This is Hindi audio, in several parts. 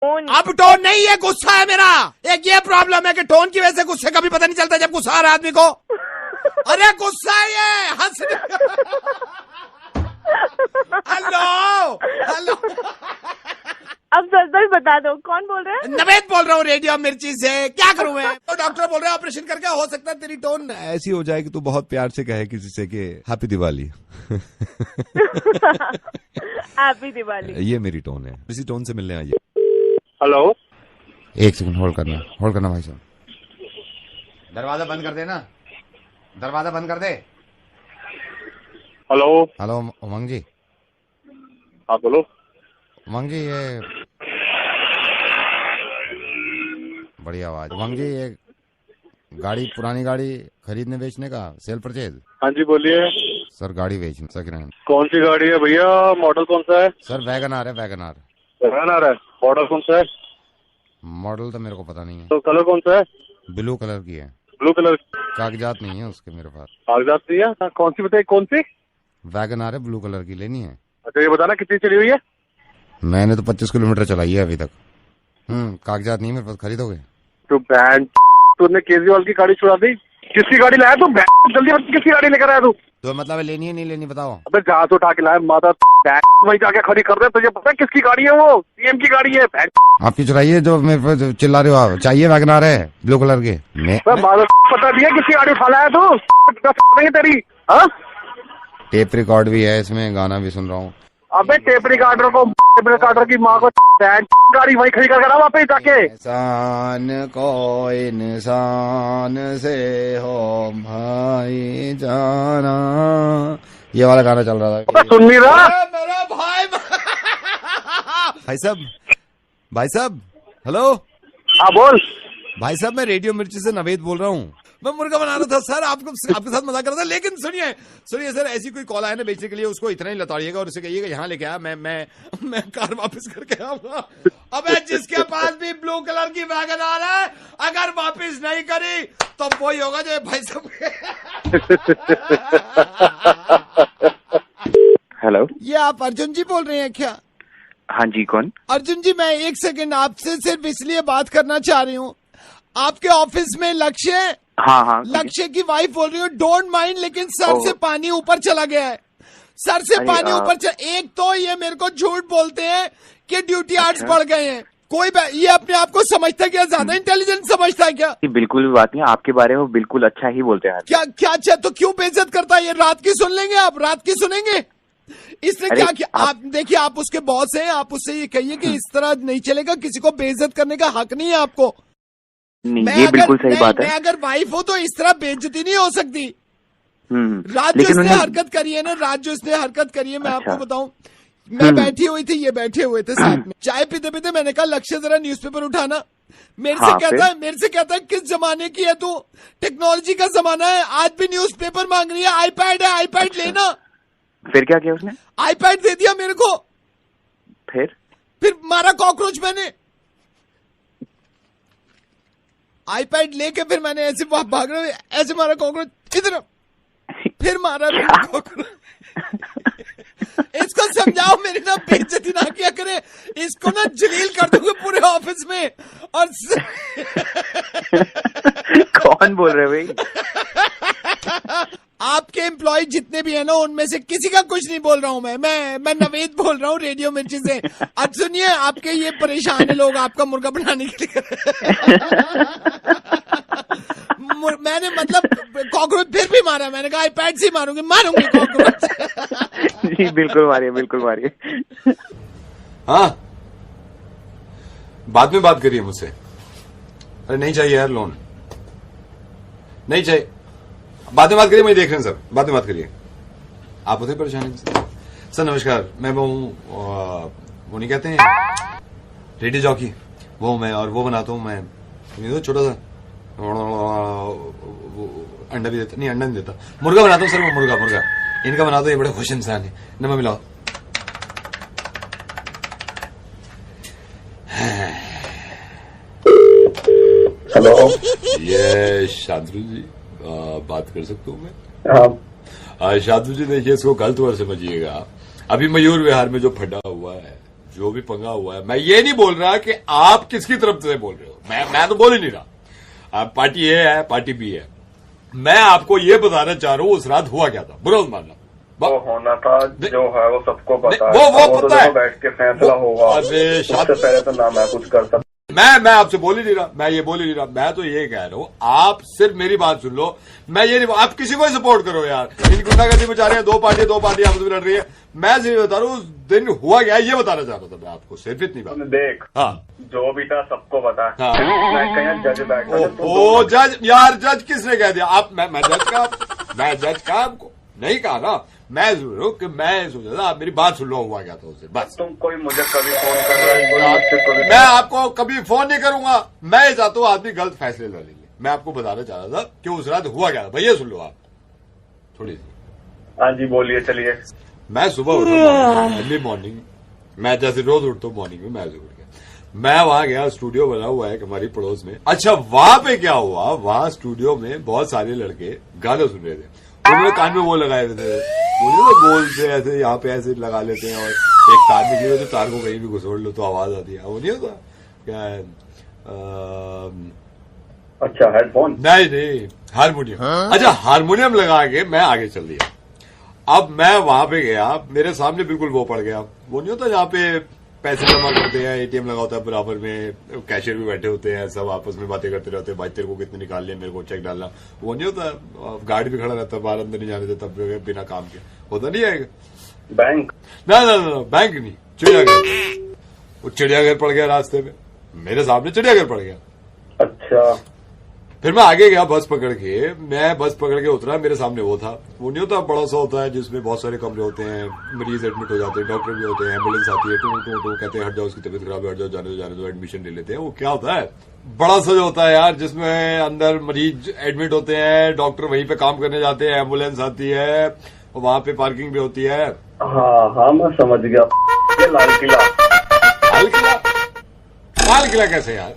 टोन। अब टोन नहीं है, गुस्सा है मेरा। एक ये प्रॉब्लम है कि टोन की वजह से गुस्से का भी पता नहीं चलता जब गुस्सा आ रहा है आदमी को। अरे गुस्सा है ये, हंस। हेलो हेलो, अब सच बता दो कौन बोल रहे हैं? नवेद बोल रहा हूँ रेडियो मिर्ची से। क्या करूं मैं? तो डॉक्टर बोल रहे हैं ऑपरेशन करके हो सकता है तेरी टोन ऐसी हो जाए कि तू बहुत प्यार से कहे किसी से कि हैप्पी दिवाली। हैप्पी दिवाली। ये मेरी टोन है, इसी टोन से मिलने आइए। हेलो, एक सेकंड होल्ड करना भाई साहब। दरवाजा बंद कर देना, दरवाजा बंद कर दे। हेलो। हेलो उमंग जी। हाँ बोलो। उमंग जी, ये बड़ी आवाज। उमंग जी, ये गाड़ी, पुरानी गाड़ी खरीदने बेचने का सेल परचेज। हाँ जी बोलिए। सर गाड़ी बेचनी सेकंड हैंड। कौन सी गाड़ी है भैया? मॉडल कौन सा है? सर वैगनआर है, वैगनआर। वैगनआर है। मॉडल कौन सा है? मॉडल तो मेरे को पता नहीं है। तो कलर कौन सा है? ब्लू कलर की है। Blue colour. कागजात नहीं है उसके मेरे पास। कागजात नहीं है? कौन सी बताइए, कौन सी? वैगनआर है, ब्लू कलर की लेनी है। अच्छा ये बताना कितनी चली हुई है? मैंने तो 25 किलोमीटर चलाई है अभी तक। कागजात नहीं मेरे पास, खरीदोगे? तो बैंड तूने केजरीवाल की गाड़ी छुड़ा दी। किसकी गाड़ी लाया तू? जल्दी बता, किसकी गाड़ी लेकर आया तू? तो मतलब लेनी है नहीं लेनी बताओ। अबे जहाज उठा के लाया माता, वहीं जाके खड़ी कर दे। तुझे पता है किसकी गाड़ी है? वो सीएम की गाड़ी है। आपकी चुराई है जो मेरे पास चिल्ला रहे हो आप? चाहिए वैगनआर है ब्लू कलर के। पता नहीं है किसकी गाड़ी उठा लाया तू? तेरी टेप रिकॉर्ड भी है इसमें, गाना भी सुन रहा हूँ। अबे टेप रिकॉर्डर को, टेप रिकॉर्डर की माँ को गाड़ी वहीं खड़ी कर वहाँ पे जाके। इंसान को इंसान से हो भाई जाना, ये वाला गाना चल रहा था। सुन नहीं रहा मेरा भाई साहब हेलो। हाँ बोल। भाई साहब मैं रेडियो मिर्ची से नवेद बोल रहा हूँ। मैं मुर्गा बना रहा था सर, आपके साथ मजाक कर रहा था। लेकिन सुनिए सर, ऐसी कोई कॉल आया ना बेचने के लिए, उसको इतना ही लताड़िएगा और उसे कहिएगा यहाँ लेके आया, मैं कार वापस करके आऊंगा। अब जिसके पास भी ब्लू कलर की वैगनआर है, अगर वापस नहीं करी तो वही होगा जो भाई साहब। हेलो, ये आप अर्जुन जी बोल रहे हैं क्या? हाँ जी, कौन? अर्जुन जी, मैं एक सेकंड आपसे सिर्फ इसलिए बात करना चाह रही हूँ। आपके ऑफिस में लक्ष्य, हाँ, लक्ष्य की वाइफ बोल रही हूँ, डोंट माइंड, लेकिन सर से पानी ऊपर चला गया है। सर से पानी ऊपर एक तो ये मेरे को झूठ बोलते हैं कि ड्यूटी आवर्स बढ़ गए हैं। कोई ये अपने आप को समझता है क्या? ज्यादा इंटेलिजेंट समझता है क्या? बिल्कुल भी बात नहीं, आपके बारे में बिल्कुल अच्छा ही बोलते हैं। क्या अच्छा, तो क्यों बेइज्जत करता है? ये रात की सुन लेंगे आप, रात की सुनेंगे। इसने क्या किया? आप देखिए, आप उसके बॉस हैं, आप उससे ये कहिए कि इस तरह नहीं चलेगा, किसी को बेइज्जत करने का हक नहीं है आपको। नहीं, ये बिल्कुल सही बात है। मैं अगर वाइफ हो तो इस तरह बेइज्जती नहीं हो सकती। रात जो इसने हरकत करी है ना, रात जो इसने हरकत करी है, मैं आपको बताऊं, मैं बैठी हुई थी, ये बैठे हुए थे साथ में, चाय पीते पीते मैंने कहा लक्ष्य जरा न्यूज़पेपर उठाना। मेरे से कहता है किस जमाने की है तू? टेक्नोलॉजी का जमाना है, आज भी न्यूज़पेपर मांग रही है। आईपैड है, आईपैड लेना। फिर क्या किया उसने? आईपैड दे दिया मेरे को। फिर मारा कॉकरोच मैंने। आईपैड लेके फिर मैंने ऐसे भाग रहे, ऐसे मारा कॉकरोच इधर, फिर मारा कॉकरोच। इसको समझाओ मेरी ना बेइज्जती ना किया करे, इसको ना जलील कर दूंगा पूरे ऑफिस में। और कौन बोल रहे भाई? आपके एम्प्लॉय जितने भी है ना, उनमें से किसी का कुछ नहीं बोल रहा हूँ मैं नवेद बोल रहा हूँ रेडियो मिर्ची से। अब सुनिए, आपके ये परेशान है लोग आपका मुर्गा बनाने के लिए। मैंने मतलब कॉकरोच फिर भी मारा। मैंने कहा आईपैड से मारूंगी कॉकरोच। जी बिल्कुल मारिए। हाँ, बाद में बात करिए मुझसे। अरे नहीं चाहिए यार लोन, नहीं चाहिए, बाद में बात करिए। मुझे देख रहे हैं सर, बाद में बात करिए। आप होते परेशान सर। नमस्कार, मैं वो वो नहीं कहते हैं रेडियो जॉकी, वो मैं, और वो बनाता हूँ मैं, छोटा सा अंडा भी देता, नहीं अंडा नहीं देता, मुर्गा बनाता हूँ सर। वो मुर्गा इनका बनाता हूँ। ये बड़े खुश इंसान है। नंबर मिलाओ। हेलो, ये शांतनु जी बात कर सकता हूँ मैं? शांतनु जी देखिए, इसको गलत मत समझिएगा। अभी मयूर विहार में जो फटा हुआ है, जो भी पंगा हुआ है, मैं ये नहीं बोल रहा कि आप किसकी तरफ से बोल रहे हो, मैं तो बोल ही नहीं रहा। आप पार्टी ए है, पार्टी बी है। मैं आपको ये बताना चाह रहा हूं उस रात हुआ क्या था, बुरा मत मानना। वो होना था जो है वो सबको पता है, वो पता है, बैठ के फैसला होगा। अरे उससे पहले तो ना मैं कुछ कर सकता। मैं आपसे बोल ही नहीं रहा, मैं ये बोल ही नहीं रहा। मैं तो ये कह रहा हूं, आप सिर्फ मेरी बात सुन लो। मैं ये नहीं, आप किसी को ही सपोर्ट करो यार। इन गुंडागर्दी में जा रहे हैं, दो पार्टियां आपस में लड़ रही है। मैं सिर्फ बता रहा हूं उस दिन हुआ क्या, ये बताना चाहता था मैं आपको, सिर्फ इतनी बात। देख, हाँ, जो भी था सबको पता। हाँ, मैं कहीं जज बैठ ओ जज यार, जज किसने कह दिया? आप मैं जज का आपको नहीं कहा ना। मैं सोचा था आप मेरी बात सुन लो, हुआ क्या था उससे, बस। तुम कोई मुझे कभी फोन कर रहा है? मैं आपको कभी फोन नहीं करूंगा। मैं चाहता हूँ आदमी गलत फैसले ले लेंगे। मैं आपको बताना चाह रहा था कि उस रात हुआ क्या था। भैया सुन लो आप थोड़ी सी। हाँ जी बोलिए, चलिए। मैं सुबह उठा, अर्ली मॉर्निंग, मैं जैसे रोज उठता हूँ मॉर्निंग में, मैं उठ गया, मैं वहां गया। स्टूडियो बना हुआ है हमारी पड़ोस में। अच्छा, वहां पे क्या हुआ, वहां स्टूडियो में बहुत सारे लड़के गाने सुन रहे थे। उन्होंने कान में वो लगाए हुए थे, वो गोल से ऐसे यहाँ पे ऐसे लगा लेते हैं और एक तार निकली हुई, तो तार को कहीं भी घुसोड़ लो तो आवाज आती है। वो नहीं होता क्या है? अच्छा, हेडफोन? नहीं, हारमोनियम। अच्छा, हारमोनियम लगा के मैं आगे चल दिया। अब मैं वहां पे गया, मेरे सामने बिल्कुल वो पड़ गया। वो नहीं होता जहाँ पे पैसे जमा करते हैं, एटीएम लगा होता है बराबर में, कैशियर भी बैठे होते हैं, सब आपस में बातें करते रहते हैं, भाई तेरे को कितने निकालने, मेरे को चेक डालना। वो नहीं होता, गाड़ी भी खड़ा रहता है, बाहर अंदर नहीं जाने देता बिना काम के, होता नहीं आएगा। बैंक? ना, बैंक नहीं, चिड़ियाघर। वो चिड़ियाघर पड़ गया रास्ते में, मेरे सामने चिड़ियाघर पड़ गया। अच्छा। फिर मैं आगे गया बस पकड़ के, मैं बस पकड़ के उतरा, मेरे सामने वो था। वो नहीं होता बड़ा सा होता है जिसमें बहुत सारे कमरे होते हैं, मरीज एडमिट हो जाते हैं, डॉक्टर भी होते हैं, एम्बुलेंस आती है, टू कहते हैं हट जाओ, उसकी तबीयत खराब है, हट जाओ, जाने दो, एडमिशन ले लेते हैं। वो क्या होता है, बड़ा सा जो होता है यार, जिसमें अंदर मरीज एडमिट होते हैं, डॉक्टर वहीं पे काम करने जाते हैं, एम्बुलेंस आती है, वहां पे पार्किंग भी होती है। हाँ, मैं समझ गया। ये लाल किला। लाल किला कैसे यार?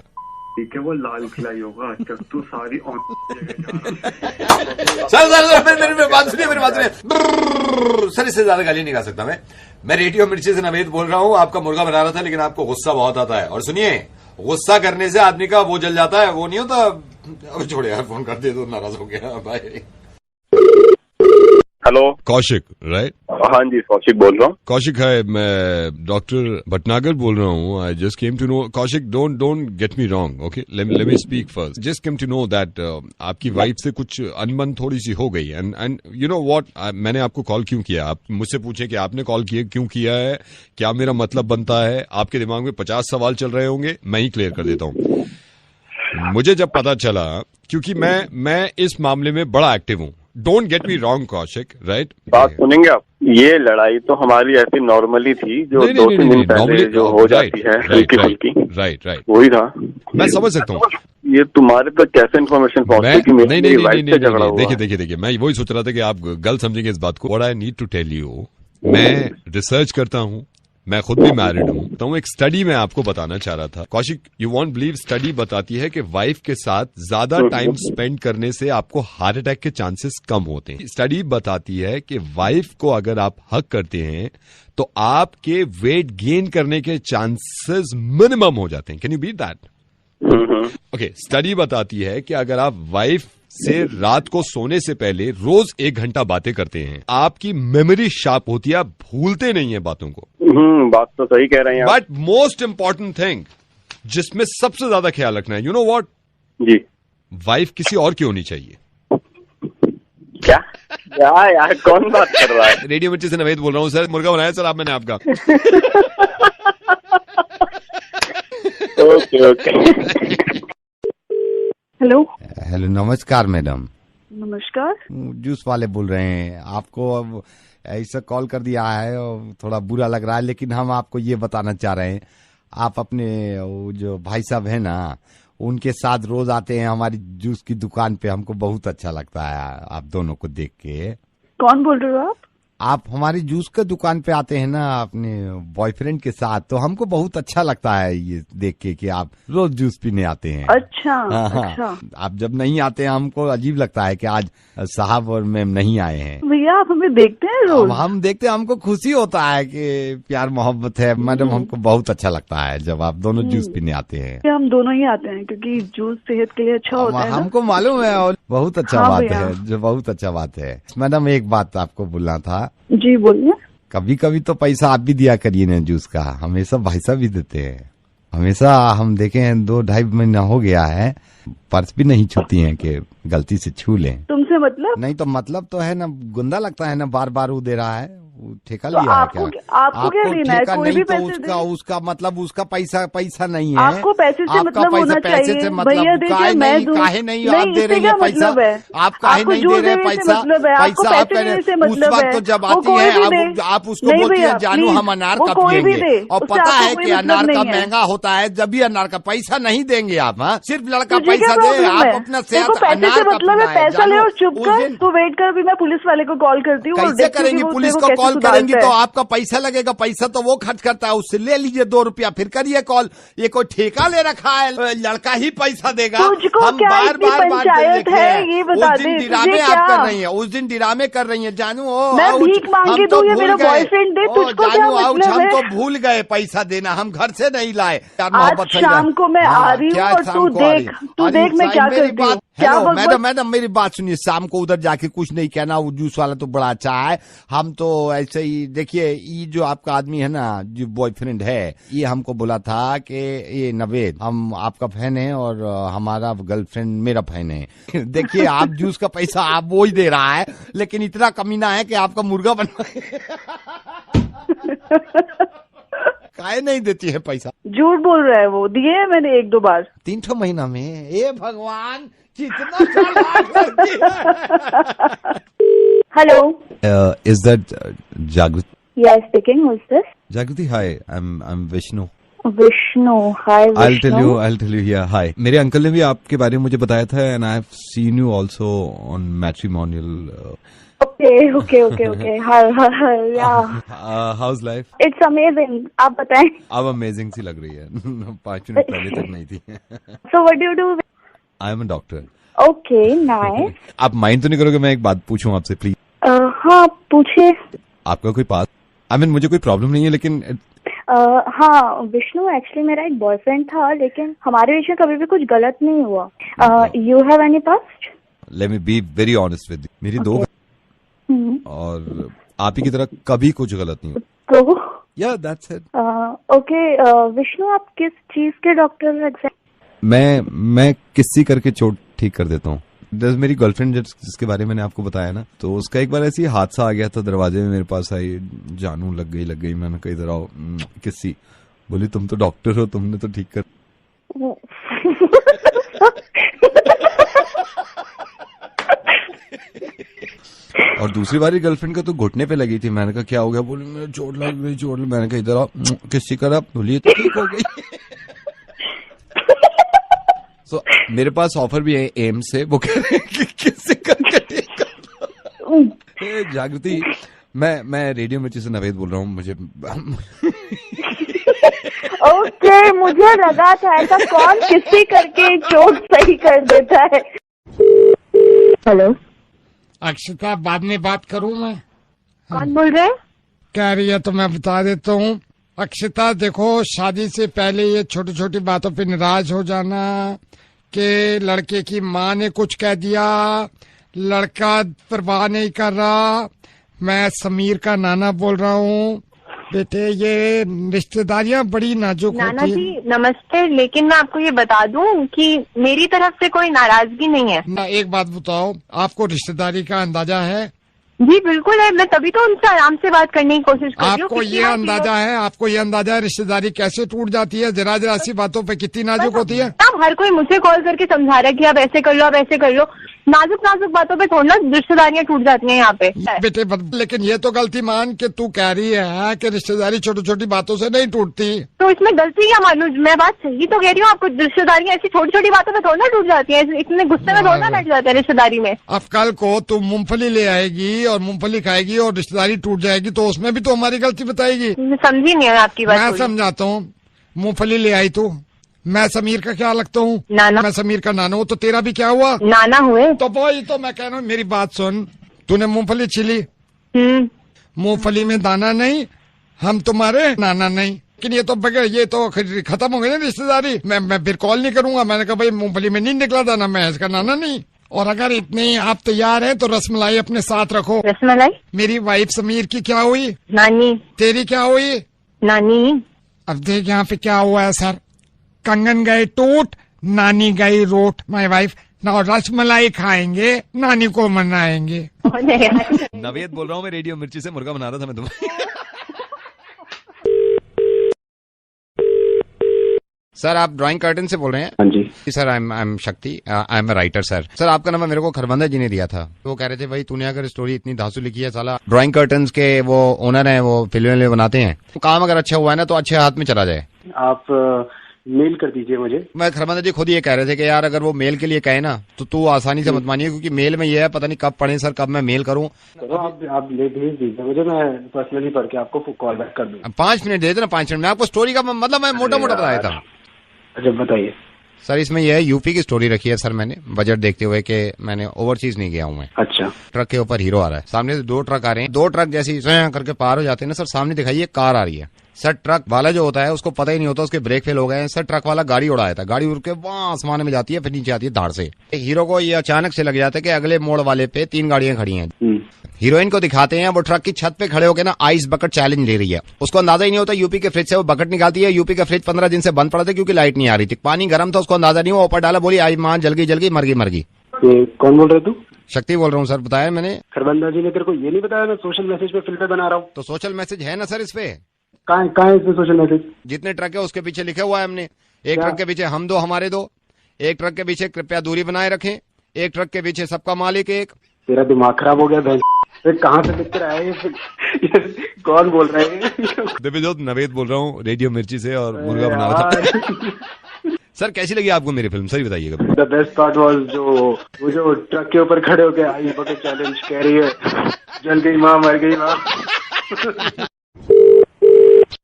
ठीक है, वो लाल किला ही होगा। अच्छा, तू सारी सर मेरी बात सुनिए। सर, इससे ज्यादा गाली नहीं गा सकता मैं रेडियो मिर्ची से नवेद बोल रहा हूँ। आपका मुर्गा बना रहा था, लेकिन आपको गुस्सा बहुत आता है। और सुनिए, गुस्सा करने से आदमी का वो जल जाता है, वो नहीं होता। अब छोड़े यार, फोन कर दिए तो नाराज हो गया भाई। Hello, Kaushik right? हाँ जी, कौशिक बोल रहा हूँ। कौशिक है, मैं डॉक्टर भटनागर बोल रहा हूँ। I just came to know, Kaushik don't get me wrong, okay, let me speak first. Just came to know that आपकी वाइफ से कुछ अनबन थोड़ी सी हो गई, एंड यू नो व्हाट, मैंने आपको कॉल क्यों किया? आप मुझसे पूछे कि आपने कॉल किया क्यों किया है, क्या मेरा मतलब बनता है? आपके दिमाग में 50 सवाल चल रहे होंगे, मैं ही क्लियर कर देता हूँ। मुझे जब पता चला, क्योंकि मैं इस मामले में बड़ा एक्टिव हूँ। Don't get me wrong Kaushik, right? बात सुनेंगे आप? ये लड़ाई तो हमारी ऐसी नॉर्मली थी, जो 2-3 दिन पहले जो हो जाती है, हल्की फुल्की। राइट, वही था। मैं समझ सकता हूँ। ये तुम्हारे तक कैसे इन्फॉर्मेशन पहुंची कि मेरी वाइफ से झगड़ा हुआ? देखिए, मैं वही सोच रहा था कि आप गलत समझेंगे इस बात को। What I need to tell you, मैं रिसर्च करता हूँ, मैं खुद भी मैरिड हूँ, तो एक स्टडी में आपको बताना चाह रहा था। Kaushik, you won't believe, study बताती है कि वाइफ के साथ ज्यादा टाइम स्पेंड करने से आपको हार्ट अटैक के चांसेस कम होते हैं। स्टडी बताती है कि वाइफ को अगर आप हक करते हैं तो आपके वेट गेन करने के चांसेस मिनिमम हो जाते हैं। Can you beat that? Okay, study बताती है कि अगर आप वाइफ से रात को सोने से पहले रोज 1 घंटा बातें करते हैं, आपकी मेमोरी शार्प होती है, आप भूलते नहीं है बातों को। बात तो सही कह रहे हैं। बट मोस्ट इंपॉर्टेंट थिंग जिसमें सबसे ज्यादा ख्याल रखना है, यू नो व्हाट जी, वाइफ किसी और की होनी चाहिए। क्या यार, कौन बात कर रहा है? रेडियो मिर्ची से नवेद बोल रहा हूँ सर, मुर्गा बनाया सर आप मैंने आपका। ओके। हेलो, नमस्कार मैडम। नमस्कार। जूस वाले बोल रहे हैं। आपको अब ऐसा कॉल कर दिया है और थोड़ा बुरा लग रहा है, लेकिन हम आपको ये बताना चाह रहे हैं, आप अपने वो जो भाई साहब है ना, उनके साथ रोज आते हैं हमारी जूस की दुकान पे। हमको बहुत अच्छा लगता है आप दोनों को देख के। कौन बोल रहे हो आप? आप हमारी जूस का दुकान पे आते हैं ना अपने बॉयफ्रेंड के साथ, तो हमको बहुत अच्छा लगता है ये देख के कि आप रोज जूस पीने आते हैं। अच्छा, अच्छा। आप जब नहीं आते हैं हमको अजीब लगता है कि आज साहब और मैम नहीं आए हैं। भैया आप हमें देखते हैं रोज? हम देखते हैं, हमको खुशी होता है कि प्यार मोहब्बत है मैडम, हमको बहुत अच्छा लगता है जब आप दोनों जूस पीने आते हैं। हम दोनों ही आते हैं क्योंकि जूस सेहत के लिए अच्छा होता है। हमको मालूम है और बहुत अच्छा बात है, जो बहुत अच्छा बात है। मैडम एक बात आपको बोलना था। जी बोलिए। कभी कभी तो पैसा आप भी दिया करिए ना जूस का, हमेशा भाई साहब भी देते हैं। हमेशा हम देखे हैं 2-2.5 महीना हो गया है, पर्स भी नहीं छूती हैं कि गलती से छू लें। तुमसे मतलब? नहीं तो मतलब तो है ना, गुंदा लगता है ना, बार बार वो दे रहा है, ठेका लिया है आपको क्या? आपको क्या लेना है? कोई भी पैसे उसका उसका मतलब उसका पैसा नहीं है। आपको पैसे से मतलब होना चाहिए। भैया देखिए मैं दूं, काहे नहीं आप दे रही है पैसा? आप काहे नहीं दे रहे पैसा? पैसा आप उस वक्त तो जब आती है आप उसको बोलती है जानू हम अनार का पियेंगे, और पता है कि अनार का महंगा होता है, जब भी अनार का पैसा नहीं देंगे आप। हाँ सिर्फ लड़का पैसा दे, आप अपना सेहत अनार का मतलब पैसा ले और चुप कर, तो वेट कर, अभी मैं पुलिस वाले को कॉल करती हूँ। कैसे करेंगी? पुलिस को कॉल करेंगी तो आपका पैसा लगेगा, पैसा तो वो खर्च करता है, उससे ले लीजिए 2 रुपया, फिर करिए कॉल। ये कोई ठेका ले रखा है, लड़का ही पैसा देगा। हम बार बार पंचायत है ये बता दे। डिरामे आप कर रही है, उस दिन डिरामे कर रही है। जानू मैं भीख मांग के दूं, ये मेरा बॉयफ्रेंड दे, तुझको क्या मतलब है? हम तो भूल गए पैसा देना, हम घर से नहीं लाए। आज शाम को मैं आ रही हूँ और तू देख मैं क्या करती हूँ। मैडम मेरी बात सुनिए, शाम को उधर जाके कुछ नहीं कहना, वो जूस वाला तो बड़ा अच्छा है। हम तो ऐसे ही देखिए, ये जो आपका आदमी है ना, जो बॉयफ्रेंड है, ये हमको बोला था कि ये नवेद हम आपका फैन है और हमारा गर्लफ्रेंड मेरा फैन है। देखिए आप जूस का पैसा आप वो ही दे रहा है, लेकिन इतना कमीना है कि आपका मुर्गा बनवा काहे नहीं देती है पैसा? झूठ बोल रहा है वो, दिए है मैंने 1-2 बार। 3 महीना में? ए भगवान कितना चालाक लड़की है। हेलो, इज दैट जागृति? Yes, speaking. Who's this? Jagriti, hi. I'm Vishnu. Vishnu, hi Vishnu. I'll tell you here. Hi. मेरे अंकल ने भी आपके बारे में मुझे बताया था, and I've seen you also on matrimonial. Okay. Hi. Yeah. How's life? It's amazing. आप बताएं. अब amazing सी लग रही है। 5 मिनट पहले तक नहीं थी। So what do you do? I am a doctor. Okay, nice. आप माइंड तो नहीं करोगे मैं एक बात पूछूं आपसे प्लीज? हाँ पूछिए। आपका कोई पास मुझे कोई प्रॉब्लम नहीं है, लेकिन हाँ विष्णु, एक्चुअली मेरा एक बॉयफ्रेंड था, लेकिन हमारे बीच में कभी भी कुछ गलत नहीं हुआ। You have any past? Let me be very honest with you, मेरी 2 और आप ही की तरह कभी कुछ गलत नहीं हुआ। तो या दैट्स इट। ओके विष्णु, आप किस चीज के डॉक्टर एग्जैक्ट? मैं किसी करके चोट ठीक कर देता हूँ। मेरी गर्लफ्रेंड जिसके बारे में मैंने आपको बताया ना, तो उसका एक बार ऐसी हादसा आ गया था, दरवाजे में मेरे पास आई, जानू लग गई। मैंने कहा इधर आओ, किसी बोली तुम तो डॉक्टर हो, तुमने तो ठीक कर। और दूसरी बारी गर्लफ्रेंड का तो घुटने पे लगी थी। मैंने कहा क्या हो गया? बोली मेरे चोट लग गई। मैंने कहा इधर आओ, किसी करा, बोली तो ठीक हो गई। So, मेरे पास ऑफर भी है एम से, वो कह रहे हैं कि किससे करके जागृति, मैं रेडियो मिर्ची से नवेद बोल रहा हूँ। मुझे ओके, मुझे लगा था ऐसा कौन किसी करके चोट सही कर देता है। हेलो अक्षता, बाद में बात करूँ मैं? कौन बोल रहे हैं? कह रही है तो मैं बता देता हूँ। अक्षता देखो, शादी से पहले ये छोटी छोटी बातों पे नाराज हो जाना कि लड़के की माँ ने कुछ कह दिया, लड़का परवाह नहीं कर रहा। मैं समीर का नाना बोल रहा हूँ। बेटे ये रिश्तेदारियाँ बड़ी नाजुक होती हैं। नाना जी नमस्ते, लेकिन मैं आपको ये बता दूं कि मेरी तरफ से कोई नाराजगी नहीं है ना। एक बात बताओ, आपको रिश्तेदारी का अंदाजा है? जी बिल्कुल है, मैं तभी तो उनसे आराम से बात करने की कोशिश कर रही हूँ। आपको ये अंदाजा है रिश्तेदारी कैसे टूट जाती है? जरा सी बातों पे कितनी नाजुक होती है। हर कोई मुझे कॉल करके समझा रहा है कि आप ऐसे कर लो, आप ऐसे कर लो। नाजुक नाजुक बातों पे थोड़ा रिश्तेदारियां टूट जाती हैं यहाँ पे। बेटे लेकिन ये तो गलती मान के तू कह रही है कि रिश्तेदारी छोटी छोटी बातों से नहीं टूटती, तो इसमें गलती क्या मानूं? मैं बात सही तो कह रही हूँ आपको, रिश्तेदारियां ऐसी छोटी छोटी बातों पे थोड़ा टूट जाती है, इतने गुस्से में थोड़ा बैठ जाते हैं रिश्तेदारी में। अब कल को तू मूंगफली ले आएगी और मूंगफली खाएगी और रिश्तेदारी टूट जाएगी तो उसमें भी तो हमारी गलती बताएगी। समझी नहीं है आपकी बात। मैं समझाता हूँ, मूंगफली ले आई तू, मैं समीर का क्या लगता हूँ? नाना। मैं समीर का नाना हूँ, तो तेरा भी क्या हुआ? नाना हुए। तो वही तो मैं कह रहा हूँ, मेरी बात सुन, तूने मूंगफली छिली, मूंगफली में दाना नहीं, हम तुम्हारे नाना नहीं। लेकिन ये तो बगैर, ये तो खत्म हो गई ना रिश्तेदारी। मैं फिर कॉल नहीं करूंगा। मैंने कहा भाई मूंगफली में नहीं निकला दाना, मैं इसका नाना नहीं। और अगर इतने आप तैयार हैं तो रसमलाई अपने साथ रखो। रसमलाई? मेरी वाइफ समीर की क्या हुई? नानी। तेरी क्या हुई? नानी। अब देख यहाँ पे क्या हुआ है सर, कंगन गए टूट, नानी गई रोट। माय वाइफ ना रसमलाई खाएंगे, नानी को मनाएंगे। नवेद बोल रहा हूँ मैं, रेडियो मिर्ची से मुर्गा बना रहा था मैं तुम्हें। सर आप ड्राइंग कर्टन से बोल रहे हैं? हाँ जी सर आई एम शक्ति, I am a writer sir. Sir आपका नंबर मेरे को खरबंदा जी ने दिया था। वो कह रहे थे भाई तूने अगर स्टोरी इतनी धांसू लिखी है, साला ड्राइंग कर्टन्स के वो ओनर हैं, वो फिल्में बनाते हैं, तो काम अगर अच्छा हुआ है ना तो अच्छे हाथ में चला जाए। आप मेल कर दीजिए मुझे। मैं खरबंदा जी खुद ये कह रहे थे कि यार अगर वो मेल के लिए कहे ना तो तू आसानी से मत मानिए, क्योंकि मेल में ये है पता नहीं कब पढ़े सर, कब मैं मेल करूं। तो आप भेज दीजिए मुझे, मैं पर्सनली पढ़ के आपको कॉल बैक कर दूंगा। 5 मिनट दे देना, 5 मिनट में आपको स्टोरी का मतलब मैं मोटा मोटा बताया था। अच्छा बताइए सर। इसमें यह है यूपी की स्टोरी रखी है सर मैंने, बजट देखते हुए कि मैंने ओवरसीज नहीं गया हूँ मैं। अच्छा। ट्रक के ऊपर हीरो आ रहा है, सामने से 2 ट्रक आ रहे हैं, 2 ट्रक जैसी करके पार हो जाते हैं ना सर, सामने दिखाइए कार आ रही है सर। ट्रक वाला जो होता है उसको पता ही नहीं होता उसके ब्रेक फेल हो गए हैं सर। ट्रक वाला गाड़ी उड़ाया था, गाड़ी उड़ के वहां आसमान में जाती है, फिर नीचे आती है धाड़ से। हीरो को ये अचानक से लग जाता है कि अगले मोड़ वाले पे 3 गाड़ियां खड़ी हैं। हीरोइन को दिखाते हैं वो ट्रक की छत पे खड़े होकर ना आइस बकेट चैलेंज ले रही है। उसको अंदाजा ही नहीं होता, यूपी के फ्रिज से वो बकेट निकालती है। यूपी का फ्रिज 15 दिन से बंद पड़ा था क्योंकि लाइट नहीं आ रही थी, पानी गर्म था, उसको अंदाजा नहीं हुआ, ऊपर डाला, बोली आई मां जल गई मर गई। कौन बोल रहे तू? शक्ति बोल रहा हूँ सर, बताया मैंने। खरबंदा जी ने तेरे को ये नहीं बताया मैं सोशल मैसेज पे फिल्टर बना रहा हूँ? तो सोशल मैसेज है ना सर इस पे। कहाँ है इसमें सोशल मैसेज? जितने ट्रक है उसके पीछे लिखा हुआ है हमने। एक ट्रक के पीछे हम 2 हमारे 2, एक ट्रक के पीछे कृपया दूरी बनाए रखें, एक ट्रक के पीछे सबका मालिक एक। तेरा दिमाग खराब हो गया बहन, कहाँ से लिख कर आया ये? कौन बोल रहा है? दिव्यजोत नवेद बोल रहा हूँ, रेडियो मिर्ची से, और मुर्गा बना रहा था। सर कैसी लगी आपको मेरी फिल्म, सही बताइएगा। द बेस्ट पार्ट वाज वो जो ट्रक के ऊपर खड़े होकर आई बकेट चैलेंज कह रही है, जल गई माँ मर गई माँ।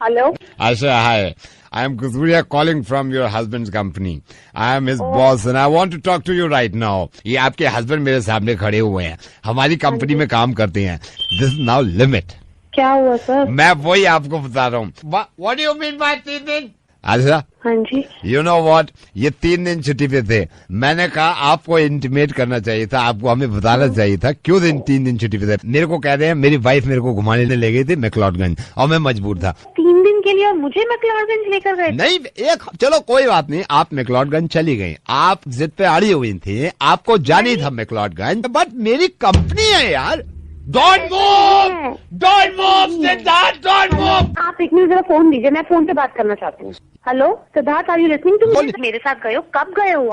Hello. Asha, hi. I am Kuzuria calling from your husband's company. I am his boss and I want to talk to you right now. ये आपके हस्बैंड मेरे सामने खड़े हुए हैं, हमारी कंपनी में काम करते हैं। This is now limit. क्या हुआ सर? मैं वही आपको बता रहा हूँ। What do you mean by 3 दिन? अच्छा। हाँ जी। You know what? ये 3 दिन छुट्टी पे थे। मैंने कहा आपको इंटीमेट करना चाहिए था, आपको हमें बताना चाहिए था क्यों 3 दिन छुट्टी पे थे। मेरे को कह रहे हैं मेरी वाइफ मेरे को घुमाने ले गई थी मैक्लोडगंज और मैं मजबूर था। 3 दिन के लिए और मुझे मैक्लोडगंज लेकर गए? नहीं, चलो कोई बात नहीं, आप मैक्लोडगंज चली गई, आप जिद पे अड़ी हुई थी, आपको जानी था मैक्लोडगंज, बट मेरी कंपनी है यार। Don't move, Siddharth, don't move। आप 1 मिनट जरा फोन दीजिए, मैं फोन पे बात करना चाहती हूँ। Hello Siddharth, are you listening to me? मेरे साथ गए हो? कब गए हो?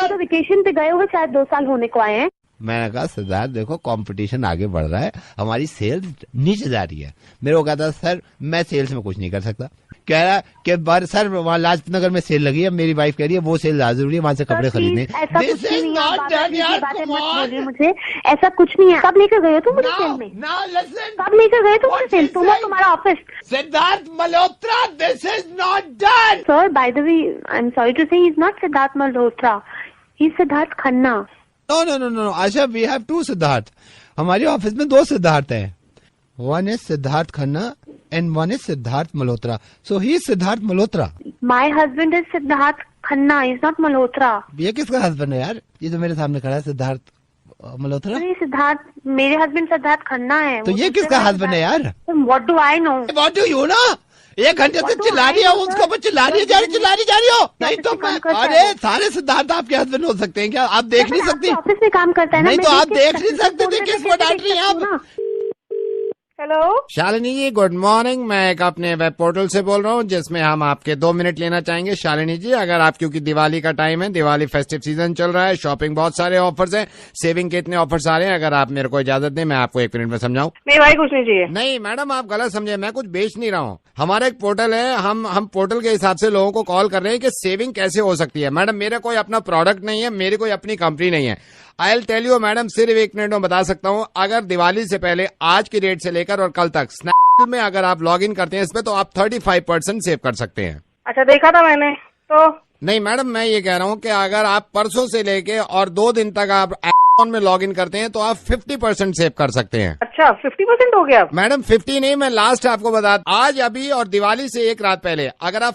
तो वेकेशन पे गए हो, शायद 2 साल होने को आए हैं। मैंने कहा सिद्धार्थ देखो कंपटीशन आगे बढ़ रहा है, हमारी सेल्स नीचे जा रही है। मेरे को कहता सर मैं सेल्स में कुछ नहीं कर सकता। कह रहा कि बार सर वहाँ लाजपत नगर में सेल लगी है, मेरी वाइफ कह रही है वो सेल ज्यादा जरूरी है, वहाँ से कपड़े खरीदने। ऐसा कुछ नहीं है, मुझे ऐसा कुछ नहीं है। कब लेकर गए हो तुम मुझे सेल में? कब लेकर गए तुम मुझे सेल? तुम्हारा office? Siddharth Malhotra, this is not done. Sir by the way I am sorry to say he is not Siddharth Malhotra, he is Siddharth Khanna. No Asha, we have 2 Siddharth. हमारे ऑफिस में 2 सिद्धार्थ हैं। One is Siddharth Khanna and one is Siddharth Malhotra. So he is Siddharth Malhotra. My husband is Siddharth Khanna, is not Malhotra. ये किसका हस्बैंड है यार? ये जो मेरे सामने खड़ा है सिद्धार्थ मल्होत्रा। अरे सिद्धार्थ, मेरे हस्बैंड सिद्धार्थ खन्ना है। तो ये किसका हस्बैंड है यार? What do I know? What do you know? 1 घंटे से चिल्ला रही हो उसको, चिल्ला रही जा रही हो। नहीं तो अरे सारे सिद्धार्थ आपके हस्बैंड हो सकते हैं क्या? आप देख नहीं सकती? ऑफिस में काम करता है ना। नहीं तो आप देख नहीं सकते थे, किसको डांट रही हैं आप? हेलो शालिनी जी, गुड मॉर्निंग। मैं एक अपने वेब पोर्टल से बोल रहा हूँ जिसमें हम आपके 2 मिनट लेना चाहेंगे। शालिनी जी, अगर आप, क्योंकि दिवाली का टाइम है, दिवाली फेस्टिव सीजन चल रहा है, शॉपिंग बहुत सारे ऑफर्स हैं, सेविंग के इतने ऑफर्स आ रहे हैं, अगर आप मेरे को इजाजत दें मैं आपको 1 मिनट में समझाऊं। नहीं भाई, कुछ नहीं चाहिए। नहीं मैडम, आप गलत समझे, मैं कुछ बेच नहीं रहा हूँ। हमारा एक पोर्टल है, हम पोर्टल के हिसाब से लोगों को कॉल कर रहे हैं कि सेविंग कैसे हो सकती है। मैडम, मेरा कोई अपना प्रोडक्ट नहीं है, मेरी कोई अपनी कंपनी नहीं है। I will tell you madam, सिर्फ 1 मिनट में बता सकता हूँ। अगर दिवाली से पहले आज की डेट से लेकर और कल तक स्नैपडील में अगर आप लॉग इन करते हैं इस पे, तो आप 35% सेव कर सकते हैं। अच्छा, देखा था मैंने तो। नहीं मैडम, मैं ये कह रहा हूँ कि अगर आप परसों से लेके और 2 दिन तक आप Amazon में लॉग इन करते हैं तो आप 50% सेव कर सकते हैं। अच्छा, 50% हो गया? मैडम 50 नहीं, मैं लास्ट आपको बता, आज अभी और दिवाली से 1 रात पहले अगर आप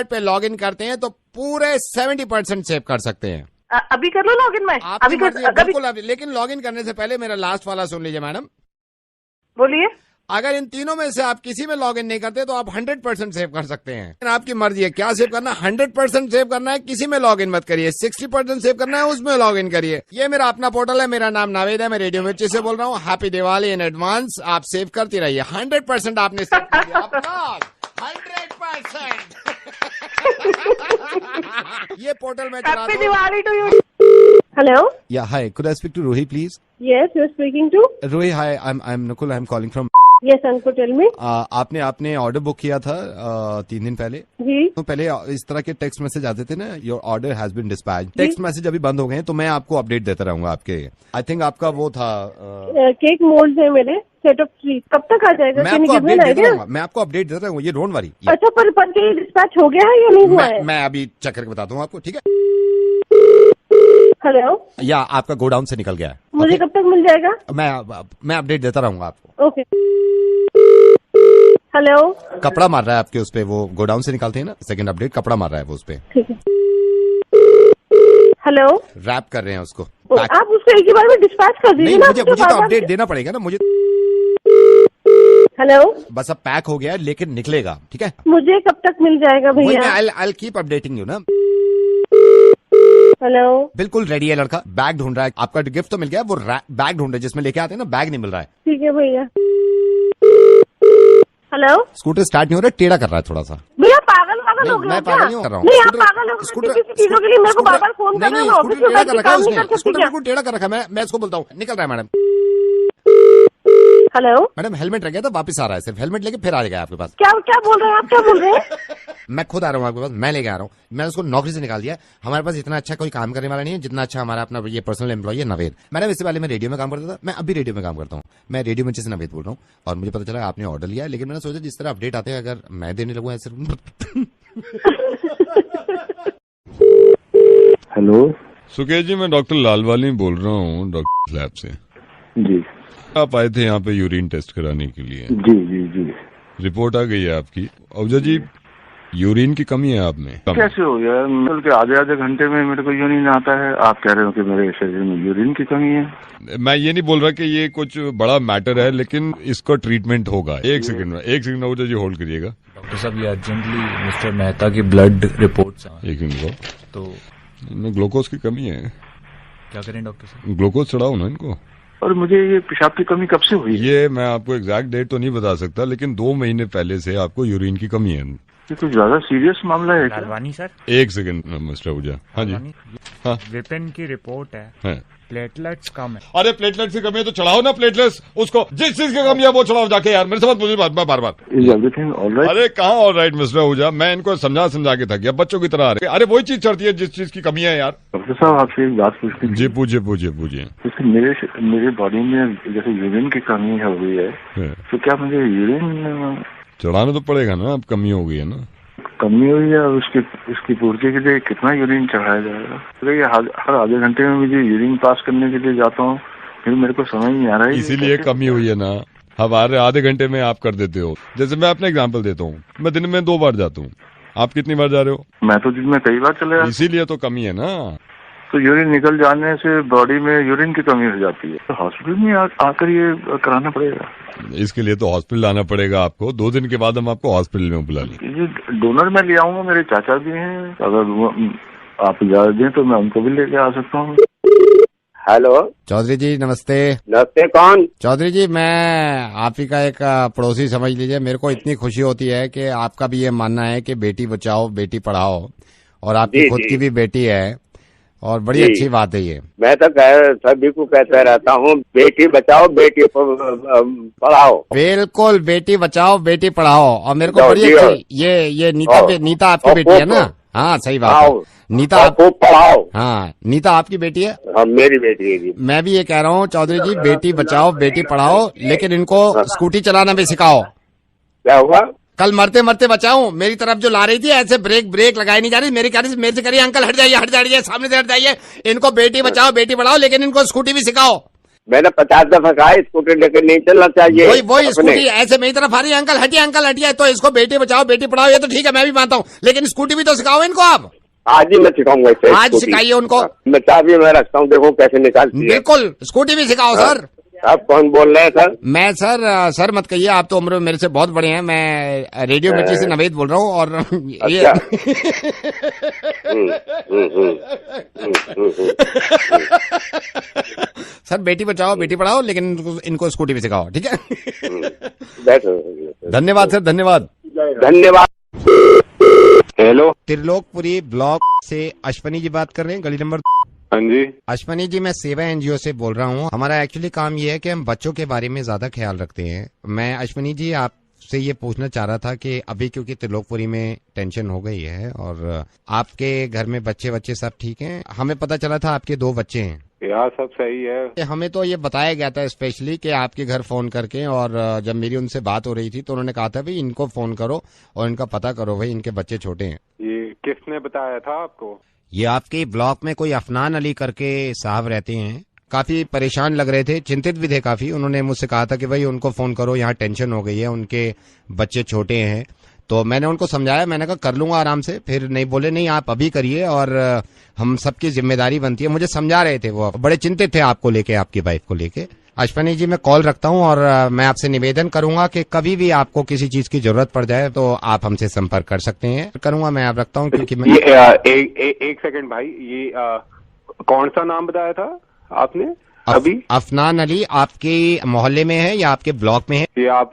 पे लॉग इन करते हैं तो पूरे 70% सेव कर सकते हैं। अभी कर लो लॉग इन। मैं अभी बिल्कुल अभी, लेकिन लॉग इन करने से पहले मेरा लास्ट वाला सुन लीजिए मैडम। बोलिए। अगर इन तीनों में से आप किसी में लॉग इन नहीं करते तो आप 100% सेव कर सकते हैं। आपकी मर्जी है क्या सेव करना, 100% सेव करना है, किसी में लॉग इन मत करिए। 60% सेव करना है, उसमें लॉग इन करिए। ये मेरा अपना पोर्टल है, मेरा नाम नावेद है, मैं रेडियो मिर्ची से बोल रहा हूँ। Happy Diwali in advance. आप सेव करती रहिए। 100% आपने सेव कर दिया। 100%। ये पोर्टल में चला। Happy Diwali to you. Hello? Yeah, hi. Could I speak to Rohi, please? Yes, you're speaking to? Rohi, hi. I'm Nukul. I'm calling from. Yes, uncle, tell me. आपने ऑर्डर बुक किया था 3 दिन पहले जी। तो पहले इस तरह के टेक्स्ट मैसेज आते थे ना, your order has been dispatch. Text message अभी बंद हो गए हैं तो मैं आपको अपडेट देता रहूंगा आपके। आई थिंक आपका वो था केक मोल्ड है मेरे सेट ऑफ 3। कब तक आ जाएगा? मैं आपको अपडेट देता रहूंगा, मैं आपको अपडेट देता रहूंगा, ये डोंट वरी। अच्छा, पर ये डिस्पैच हो गया है या नहीं हुआ है? मैं अभी चेक करके बताता हूँ आपको, ठीक है? हेलो। या आपका गोडाउन से निकल गया है। मुझे कब तक मिल जाएगा? मैं अपडेट देता रहूंगा आपको। ओके। हेलो। कपड़ा मार रहा है आपके उस पे, वो गोडाउन से निकालते हैं ना, सेकंड अपडेट कपड़ा मार रहा है वो उस पे। ठीक है। हेलो। रैप कर रहे हैं उसको। आप उसको एक ही बार में डिस्पैच कर दीजिए ना। मुझे तो अपडेट देना पड़ेगा ना मुझे। हेलो। बस अब पैक हो गया है लेकिन निकलेगा, ठीक है? मुझे कब तक मिल जाएगा भैया? I'll keep updating you ना। हेलो। बिल्कुल रेडी है लड़का, बैग ढूंढ रहा है। आपका गिफ्ट तो मिल गया, वो बैग ढूंढ रहा है जिसमें लेके आते हैं ना, बैग नहीं मिल रहा है। ठीक है भैया। हेलो। स्कूटर स्टार्ट नहीं हो रहा, टेढ़ा कर रहा है थोड़ा सा। भैया पागल हो गया। मैं पागल नहीं कर रहा हूँ। नहीं, आप पागल हो। स्कूटर चीजों के लिए मेरे को बार-बार फोन कर रहे हैं। स्कूटर टेढ़ा कर रखा है उसने, स्कूटर बिल्कुल टेढ़ा कर रखा है। मैं इसको बोलता हूँ, निकल रहा है मैडम। हेलो मैडम, हेलमेट रह गया था, वापस आ रहा है, सिर्फ हेलमेट लेके फिर आ गया आपके पास। क्या बोल रहे हैं आप? क्या बोल रहे हैं? मैं खुद आ रहा हूँ आपके पास, मैं लेके आ रहा हूँ। मैंने उसको नौकरी से निकाल दिया। हमारे पास इतना अच्छा कोई काम करने वाला नहीं है जितना अच्छा हमारा अपना ये पर्सनल एम्प्लॉय है नवेद। मैडम, इससे पहले मैं रेडियो में काम करता था, मैं अभी रेडियो में काम करता हूँ। मैं रेडियो मिर्ची से नवेद बोल रहा हूँ और मुझे पता चला आपने ऑर्डर लिया है, लेकिन मैंने सोचा जिस तरह अपडेट आते हैं अगर मैं देने लगूँ ऐसे। हेलो सुकेश जी, मैं डॉक्टर लालवानी बोल रहा हूँ, डॉक्टर लैब से। जी। आप आए थे यहाँ पे यूरिन टेस्ट कराने के लिए। जी जी जी। रिपोर्ट आ गई है आपकी। अवजा जी, यूरिन की कमी है आप में। कैसे हो यार? मतलब के आधे घंटे में मेरे को यूरिन आता है, आप कह रहे हो कि मेरे शरीर में यूरिन की कमी है। मैं ये नहीं बोल रहा कि ये कुछ बड़ा मैटर है, लेकिन इसका ट्रीटमेंट होगा। एक सेकंड में अवजा जी होल्ड करिएगा। डॉक्टर साहब, ये अर्जेंटली मिस्टर मेहता की ब्लड रिपोर्ट। एक मिनट तो इनमें ग्लूकोज की कमी है। क्या करें डॉक्टर साहब? ग्लूकोज चढ़ाओ ना इनको। और मुझे ये पेशाब की कमी कब से हुई? ये मैं आपको एग्जैक्ट डेट तो नहीं बता सकता, लेकिन 2 महीने पहले से आपको यूरिन की कमी है। ये कुछ ज्यादा सीरियस मामला है क्या? लालवानी सर, एक सेकंड मिस्टर आहूजा। हाँ जी, हाँ, विपिन की रिपोर्ट है, प्लेटलेट्स कम है। अरे प्लेटलेट्स की कमी है तो चढ़ाओ ना प्लेटलेट्स, उसको जिस चीज की कमी है वो चढ़ाओ जाके। यार मेरे समझ मुझे बार बार। Everything alright? अरे कहाँ ऑलराइट मिस्टर आहूजा, मैं इनको समझा के थक गया, बच्चों की तरह आ रहे। अरे वही चीज चढ़ती है जिस चीज की कमी है यार। डॉक्टर साहब, आपसे एक बात पूछनी। जी पूछिए। मेरे बॉडी में जैसे यूरिन की कमी हो गई है, तो क्या मुझे यूरिन चढ़ाना तो पड़ेगा ना? अब कमी हो गई है ना। कमी हुई है, उसकी पूर्ति के लिए कितना यूरिन चढ़ाया जाएगा? तो ये हर आधे घंटे में मुझे यूरिन पास करने के लिए जाता हूँ, फिर मेरे को समझ नहीं आ रहा है। इसीलिए कमी हुई है ना। हमारे आधे घंटे में आप कर देते हो। जैसे मैं अपना एग्जाम्पल देता हूँ, मैं दिन में 2 बार जाता हूँ, आप कितनी बार जा रहे हो? मैं तो दिन में कई बार चले जाता हूं। इसीलिए तो कमी है ना। तो यूरिन निकल जाने से बॉडी में यूरिन की कमी हो जाती है, तो हॉस्पिटल में आकर ये कराना पड़ेगा। इसके लिए तो हॉस्पिटल आना पड़ेगा आपको। 2 दिन के बाद हम आपको हॉस्पिटल में बुला लेंगे। ये डोनर मैं ले आऊंगा, मेरे चाचा भी हैं, अगर आप इजाजत दें तो मैं उनको भी लेके आ सकता हूँ। हेलो चौधरी जी नमस्ते। नमस्ते, कौन? चौधरी जी मैं आप ही का एक पड़ोसी समझ लीजिए। मेरे को इतनी खुशी होती है कि आपका भी ये मानना है कि बेटी बचाओ बेटी पढ़ाओ, और आपकी खुद की भी बेटी है, और बड़ी अच्छी बात है ये। मैं तो सभी को कहता रहता हूँ, बेटी बचाओ बेटी पढ़ाओ। बिल्कुल, बेटी बचाओ बेटी पढ़ाओ। और मेरे को बड़ी अच्छी ये नीता आपकी बेटी है ना? हाँ सही बात है। नीता आप पढ़ाओ। हाँ, नीता आपकी बेटी है? हाँ मेरी बेटी है जी। मैं भी ये कह रहा हूँ चौधरी जी, बेटी बचाओ बेटी पढ़ाओ, लेकिन इनको स्कूटी चलाना भी सिखाओ। क्या हुआ? कल मरते मरते बचाऊं, मेरी तरफ जो ला रही थी ऐसे ब्रेक लगाई नहीं जा रही, मेरे से करिए अंकल हट जाइए सामने से हट जाइए। इनको बेटी बचाओ बेटी पढ़ाओ, लेकिन इनको स्कूटी भी सिखाओ। मैंने 50 दफा कहा स्कूटी लेकर नहीं चलना चाहिए। वही स्कूटी ऐसे मेरी तरफ आ रही है, अंकल हटिए। तो इसको बेटी बचाओ बेटी पढ़ाओ ये तो ठीक है, मैं भी मानता हूँ, लेकिन स्कूटी भी तो सिखाओ इनको आप। आज ही मैं सिखाऊंगा इसे। आज सिखाइए उनको। मैं चाबी मैं रखता हूँ, देखो कैसे निकालती है। बिल्कुल, स्कूटी भी सिखाओ सर। आप कौन बोल रहे हैं सर? मैं सर मत कहिए, आप तो उम्र में मेरे से बहुत बड़े हैं। मैं रेडियो मिर्ची से नवेद बोल रहा हूँ। और ये सर बेटी बचाओ बेटी पढ़ाओ, लेकिन इनको स्कूटी भी सिखाओ, ठीक है? धन्यवाद सर, धन्यवाद। हेलो, त्रिलोकपुरी ब्लॉक से अश्वनी जी बात कर रहे हैं, गली नंबर। हाँ जी अश्वनी जी, मैं सेवा एनजीओ से बोल रहा हूँ। हमारा एक्चुअली काम ये है कि हम बच्चों के बारे में ज्यादा ख्याल रखते हैं। मैं अश्वनी जी आपसे ये पूछना चाह रहा था कि अभी क्योंकि त्रिलोकपुरी में टेंशन हो गई है और आपके घर में बच्चे सब ठीक हैं? हमें पता चला था आपके 2 बच्चे हैं। यार सब सही है। हमें तो ये बताया गया था स्पेशली कि आपके घर फोन करके, और जब मेरी उनसे बात हो रही थी तो उन्होंने कहा था भाई इनको फोन करो और इनका पता करो, भाई इनके बच्चे छोटे हैं। ये किसने बताया था आपको? ये आपके ब्लॉक में कोई अफनान अली करके साहब रहते हैं, काफी परेशान लग रहे थे, चिंतित भी थे काफी। उन्होंने मुझसे कहा था कि भाई उनको फोन करो, यहाँ टेंशन हो गई है, उनके बच्चे छोटे हैं। तो मैंने उनको समझाया, मैंने कहा कर लूंगा आराम से। फिर नहीं बोले नहीं आप अभी करिए, और हम सबकी जिम्मेदारी बनती है। मुझे समझा रहे थे, वो बड़े चिंतित थे आपको लेके, आपकी वाइफ को लेके। अश्वनी जी मैं कॉल रखता हूं, और मैं आपसे निवेदन करूंगा कि कभी भी आपको किसी चीज की जरूरत पड़ जाए तो आप हमसे संपर्क कर सकते हैं। करूंगा मैं, आप रखता हूं क्योंकि मैं एक सेकंड भाई, ये कौन सा नाम बताया था आपने अभी? अफनान अली आपके मोहल्ले में है या आपके ब्लॉक में है? ये आप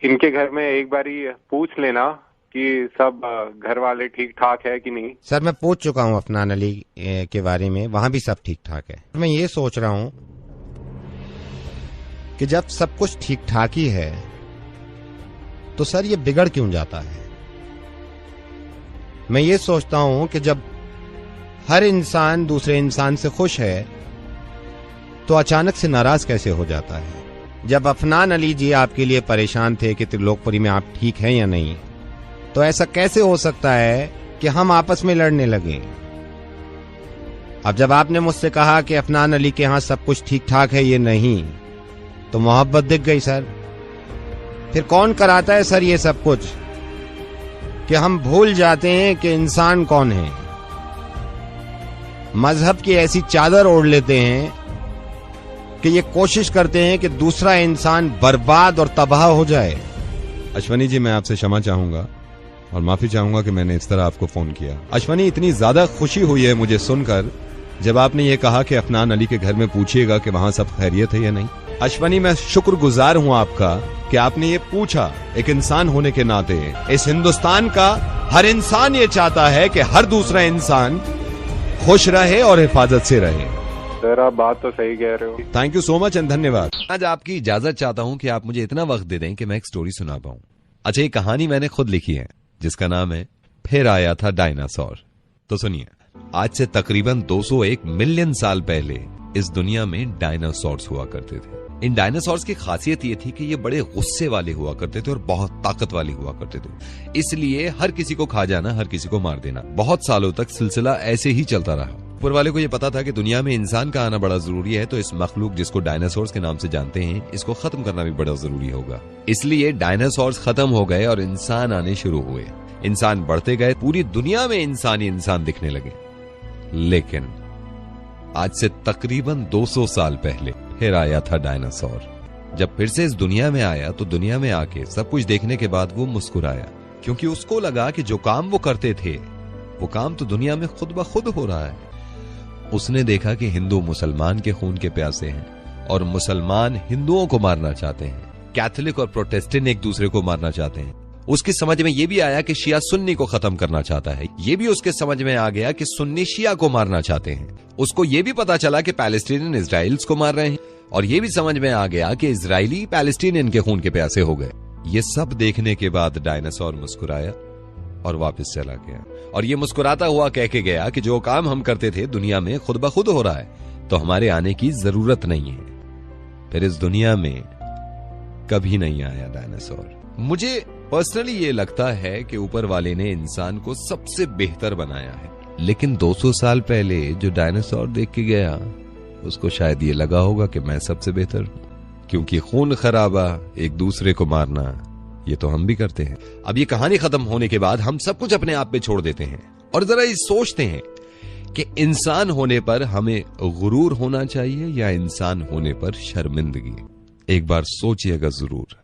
इनके घर में एक बारी पूछ लेना कि सब घर वाले ठीक ठाक है कि नहीं। सर मैं पूछ चुका हूँ अफनान अली के बारे में, वहाँ भी सब ठीक ठाक है। मैं ये सोच रहा हूँ कि जब सब कुछ ठीक ठाक ही है तो सर ये बिगड़ क्यों जाता है? मैं ये सोचता हूं कि जब हर इंसान दूसरे इंसान से खुश है तो अचानक से नाराज कैसे हो जाता है? जब अफनान अली जी आपके लिए परेशान थे कि त्रिलोकपुरी में आप ठीक हैं या नहीं, तो ऐसा कैसे हो सकता है कि हम आपस में लड़ने लगे? अब जब आपने मुझसे कहा कि अफनान अली के यहां सब कुछ ठीक ठाक है, ये नहीं, तो मोहब्बत दिख गई सर। फिर कौन कराता है सर ये सब कुछ कि हम भूल जाते हैं कि इंसान कौन है? मजहब की ऐसी चादर ओढ़ लेते हैं कि ये कोशिश करते हैं कि दूसरा इंसान बर्बाद और तबाह हो जाए। अश्वनी जी मैं आपसे क्षमा चाहूंगा और माफी चाहूंगा कि मैंने इस तरह आपको फोन किया। अश्वनी, इतनी ज्यादा खुशी हुई है मुझे सुनकर जब आपने ये कहा कि अफनान अली के घर में पूछिएगा कि वहां सब खैरियत है या नहीं। अश्वनी, मैं शुक्रगुजार हूं आपका कि आपने ये पूछा। एक इंसान होने के नाते इस हिंदुस्तान का हर इंसान ये चाहता है कि हर दूसरा इंसान खुश रहे और हिफाजत से रहे। सर आप बात तो सही कह रहे हो। Thank you so much and धन्यवाद। आज आपकी इजाजत चाहता हूं कि आप मुझे इतना वक्त दे दें कि मैं एक स्टोरी सुना पाऊं। अच्छा, ये कहानी मैंने खुद लिखी है जिसका नाम है फिर आया था डायनासोर। तो सुनिए, आज से तकरीबन 201 मिलियन साल पहले इस दुनिया में डायनासोर्स हुआ करते थे। इन डायनासोर्स की खासियत ये थी कि ये बड़े गुस्से वाले हुआ करते थे और बहुत ताकत वाले हुआ करते थे। इसलिए हर किसी को खा जाना, हर किसी को मार देना, बहुत सालों तक सिलसिला ऐसे ही चलता रहा। ऊपर वाले को ये पता था कि दुनिया में इंसान का आना बड़ा जरूरी है, तो इस मखलूक जिसको डायनासोर्स के नाम से जानते हैं, इसको खत्म करना भी बड़ा जरूरी होगा। इसलिए डायनासोर्स खत्म हो गए और इंसान आने शुरू हुए। इंसान बढ़ते गए, पूरी दुनिया में इंसान ही इंसान दिखने लगे। लेकिन आज से तकरीबन 200 साल पहले फिर आया था डायनासोर। जब फिर से इस दुनिया में आया तो दुनिया में आके सब कुछ देखने के बाद वो मुस्कुराया, क्योंकि उसको लगा कि जो काम वो करते थे वो काम तो दुनिया में खुद ब खुद हो रहा है। उसने देखा कि हिंदू मुसलमान के खून के प्यासे हैं और मुसलमान हिंदुओं को मारना चाहते हैं, कैथोलिक और प्रोटेस्टेंट एक दूसरे को मारना चाहते हैं। उसकी समझ में यह भी आया कि शिया सुन्नी को खत्म करना चाहता है। यह भी उसके समझ में आ गया कि सुन्नी शिया को मारना चाहते हैं। उसको यह भी पता चला कि पैलेस्टीनियन इजराइल्स को मार रहे हैं और यह भी समझ में आ गया कि इजरायली पैलेस्टीनियन के खून के प्यासे हो गए। ये सब देखने के बाद डायनासोर मुस्कुराया और वापस चला गया और ये मुस्कुराता हुआ कह के गया कि जो काम हम करते थे दुनिया में खुद ब खुद हो रहा है, तो हमारे आने की जरूरत नहीं है। फिर इस दुनिया में कभी नहीं आया डायनासोर। मुझे पर्सनली ये लगता है कि ऊपर वाले ने इंसान को सबसे बेहतर बनाया है, लेकिन 200 साल पहले जो डायनासोर देख के गया उसको शायद ये लगा होगा कि मैं सबसे बेहतर हूं, क्योंकि खून खराबा, एक दूसरे को मारना, ये तो हम भी करते हैं। अब ये कहानी खत्म होने के बाद हम सब कुछ अपने आप पे छोड़ देते हैं और जरा ये सोचते हैं कि इंसान होने पर हमें गुरूर होना चाहिए या इंसान होने पर शर्मिंदगी। एक बार सोचिएगा जरूर।